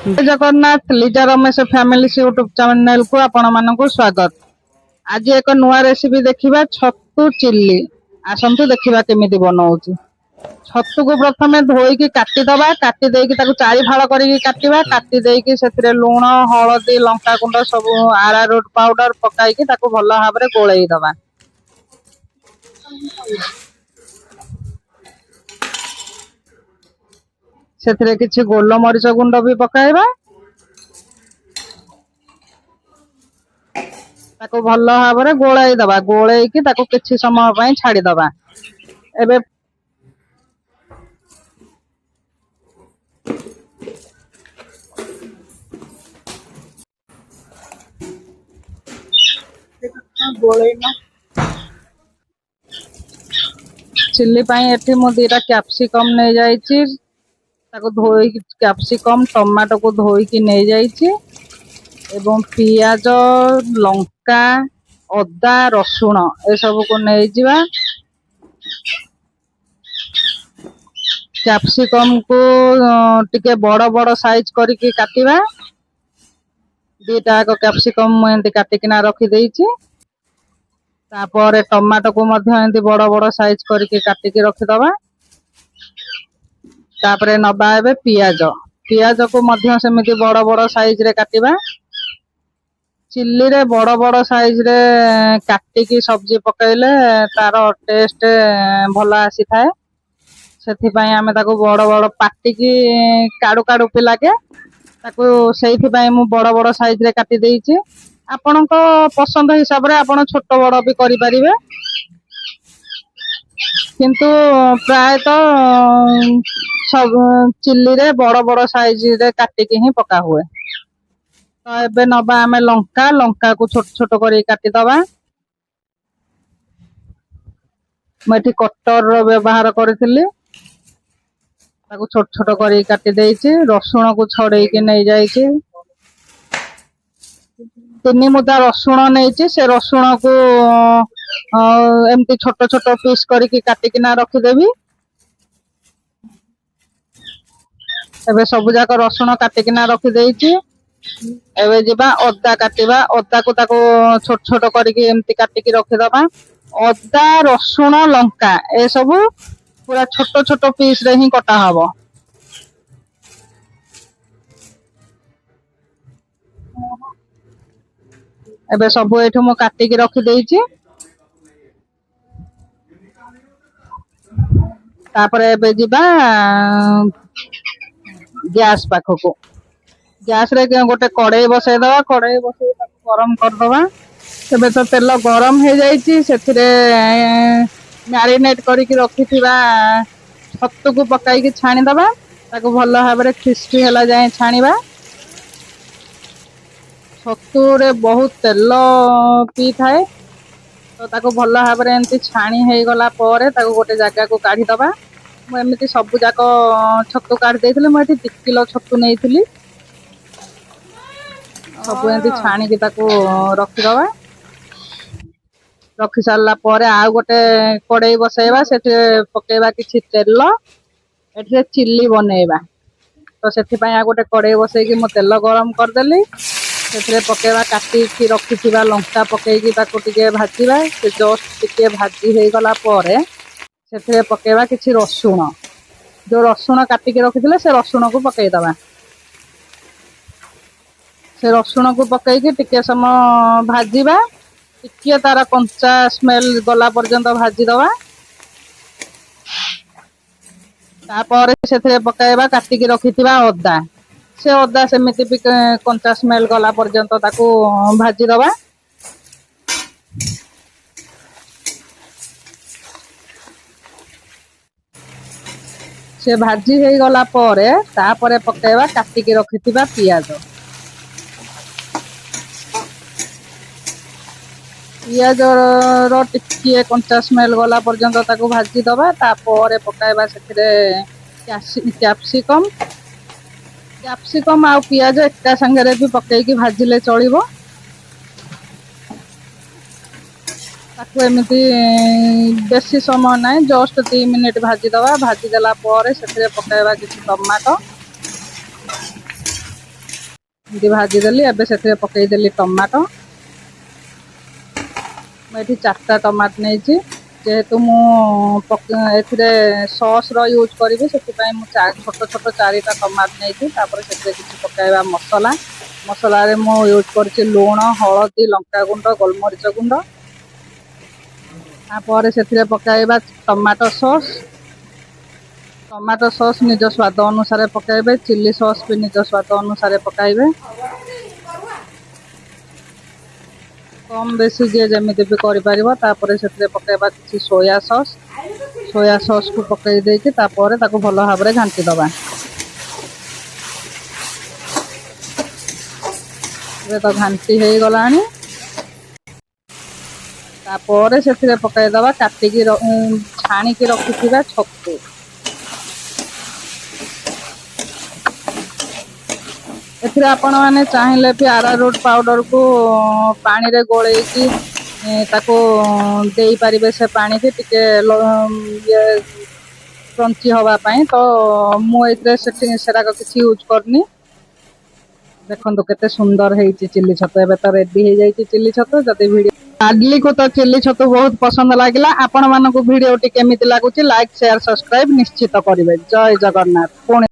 जय Jagannath Lisa Ramesh family YouTube channel को आपण मानक स्वागत। आज एक नुआ रेसिपी देखिबा छतु चिल्ली। आसंतु देखिबा केमिति बनाउची। छतु को प्रथमे धोईकी काटी दबा, काटी देईकी ताकू चारि फाळ करिकी काटिबा, काटी देईकी सेथिरे लूण हळदी लंका गुंड सब आरारोट पाउडर पकाईकी ताकू भल भाबरे गोळेई दबा। सेथिरे किछि गोलमरीच गुंड भी पकाइबा। ताको भल भाबरे गोळाई दबा, गोळेईकी ताको किछि समय पई छाडी दबा। एबे गोळेईना चिल्ली पाई एठी मु दीटा कैप्सिकम नै जाईची। ताको धोई कैप्सिकम टमाटो को धोईकी नै जाईची एवं पियाज लंका अदा रसुण ए सब को नै जिवा। कैप्सिकम को टिके बड़ बड़ साइज करके काटिबा। दीटा को कैप्सिकम मु एंती काटिकिना रखी देईची। तापर टमाटो को मध्य एंती बड़ बड़ साइज करके काटिकी रखी दबा। तापर नबा एबे पियाज, पियाज को मध्य सेमिति बड़ बड़ साइज रे काटिबा। चिल्ली रे बड़ बड़ साइज रे काटिकी सब्जी पकाइले तार टेस्ट भल आसी थाए। सेथि पई आमे ताको बड़ बड़ पाटिकी काडू काडू पे लागे, ताको सेथि पई मु बड़ बड़ साइज रे काटी देईची। आपनको पसंद हिसाब रे आपण छोट बड़ भी करि परिबे, किंतु प्राय तो सब चिल्ली रे बड़ बड़ साइज रे काटिकी ही पका हुए। तो एबे नबा आमे लंका, लंका को छोट छोट करी काटी दबा। मैं कटर रो व्यवहार करथिली, ताको छोट छोट करी काटी देईची। रसुण को छड़ेई के नै जाईची। 3 मुदा रसुण नैची, से रसुण को एमती छोट छोट पीस करके काटिकी ना रखी देबी। एबे सब जाक रसुण काटिकी ना रखी देईची। एबे जिबा अदा काटिबा, अदा को ताको छोट छोट करके एमती काटिकी रखी दबा। अदा रसुण लंका ए सब पूरा छोट छोट पीस रे ही कटा हबो। एबे सब एठो मु काटिकी रखी देईची। तापर एबे जिबा गैस पाखको, गैस रे गोटे कड़ाई बसाई दबा। कड़ाई बसाई ताको गरम कर दबा। एबे तो तेल गरम हे जाईची, सेथिरे मैरिनेट करके रखिथिबा छत्तू को पकाई के छाणी दबा। ताको भल भाबरे क्रिस्पी होला जाय छाणीबा। छत्तू रे बहुत तेल पी थाए, तो ताको भल भाबरे एंती छाणी हे गला परे ताको गोटे जगह को काढी दबा। मु एमिति सब जाक छत्तू काढी देइथिले। मु एठी 2 किलो छत्तू नेइथिली। सब एंती छाणी के ताको रखी दबा। रखी सारला परे आ गोटे कड़ाई बसाइबा, सेठे पकेबा किछि तेल। एठे चिल्ली बनेइबा, तो सेथि पई आ गोटे कड़ाई बसाई कि मु तेल गरम कर देली। सेथरे पकेबा काटी की रखिथिबा लंका पकेई ताको टिके भाजीबा। से जस्ट टिके भाजी हे गला परे सेथरे पकेबा किछि रसुण, जो रसुण काटी के रखिथिले से रसुण को पकेई दबा। से रसुण को पकेई के टिके समय भाजीबा। टिके तारा कंचा स्मेल गला पर्यंत भाजी दबा। तापर सेथरे पकाइबा काटी के रखिथिबा अदा। से अदा सेमिति भी कंचा स्मेल गला पर्यंत ताको भाजी दबा। से भाजी हे गला परे तापरे पकाइबा काटी के रखिथिबा पियाज। पियाज रो टिके कंचा स्मेल गला पर्यंत ताको भाजी दबा। तापरे पकाइबा सेथिरे कैप्सिकम, कैप्सिकम आ पियाज एका संगे भी पकईकी भाजिले चलिबो। ताको एमिति बेसी समय ना, जस्ट 3 मिनिट भाजी दबा। भाजी देला परे सेथिरे पकाइबा किछि टमाटो, ଏମିତି ଭାଜିଦେଲି। ଏବେ ସେଥିରେ ପକେଇଦେଲି ଟମାଟୋ। ମୁଁ ଏଠି 4ଟା ଟମାଟୋ ନେଇଛି। ଯେହେତୁ ମୁଁ ଏଥିରେ ସସ୍ର ୟୁଜ୍ କରିବି, ସେଥିପାଇଁ ମୁଁ ଛୋଟ ଛୋଟ 4ଟା ଟମାଟୋ ନେଇଛି। ତାପରେ ସେଥିରେ କିଛି ପକାଇବା ମସଲା। ମସଲାରେ ମୁଁ ୟୁଜ୍ କରିଛି ଲୁଣ, ହଳଦୀ, ଲଙ୍କାଗୁଣ୍ଡ, ଗୋଲମରିଚ ଗୁଣ୍ଡ। ତାପରେ ସେଥିରେ ପକାଇବା ଟମାଟୋ ସସ୍। ଟମାଟୋ ସସ୍ ନିଜ ସ୍ୱାଦ ଅନୁସାରେ ପକାଇବେ। ଚିଲି ସସ୍ ବି ନିଜ ସ୍ୱାଦ ଅନୁସାରେ ପକାଇବେ। କମ୍ ବେଶୀ ଯିଏ ଯେମିତି ବି କରିପାରିବ। ତାପରେ ସେଥିରେ ପକାଇବା କିଛି ସୋୟା ସସ୍। ସୋୟା ସସ୍କୁ ପକାଇ ଦେଇକି ତାପରେ ତାକୁ ଭଲ ଭାବରେ ଘାଣ୍ଟି ଦେବା। ଏବେ ତ ଘାଣ୍ଟି ହେଇଗଲାଣି। ତାପରେ ସେଥିରେ ପକାଇଦେବା ଛାଣିକି ରଖିଥିବା ଛତୁ। ଏଥିରେ ଆପଣମାନେ ଚାହିଁଲେ ବି ଆରାରୁଟ୍ ପାଉଡରକୁ ପାଣିରେ ଗୋଳେଇକି ତାକୁ ଦେଇପାରିବେ। ସେ ପାଣିକି ଟିକେ କ୍ରଞ୍ଚି ହବା ପାଇଁ। ତ ମୁଁ ଏଥିରେ ସେଟାକ କିଛି ୟୁଜ୍ କରିନି। ଦେଖନ୍ତୁ କେତେ ସୁନ୍ଦର ହେଇଛି ଚିଲି ଛତୁ। ଏବେ ତ ରେଡି ହେଇଯାଇଛି ଚିଲି ଛତୁ। ଯଦି ଲାଡଲିକୁ ତ ଚିଲି ଛତୁ ବହୁତ ପସନ୍ଦ ଲାଗିଲା। ଆପଣ ମାନଙ୍କୁ ଭିଡିଓଟି କେମିତି ଲାଗୁଛି ଲାଇକ୍, ସେୟାର, ସବସ୍କ୍ରାଇବ ନିଶ୍ଚିତ କରିବେ। ଜୟ ଜଗନ୍ନାଥ। ପୁଣି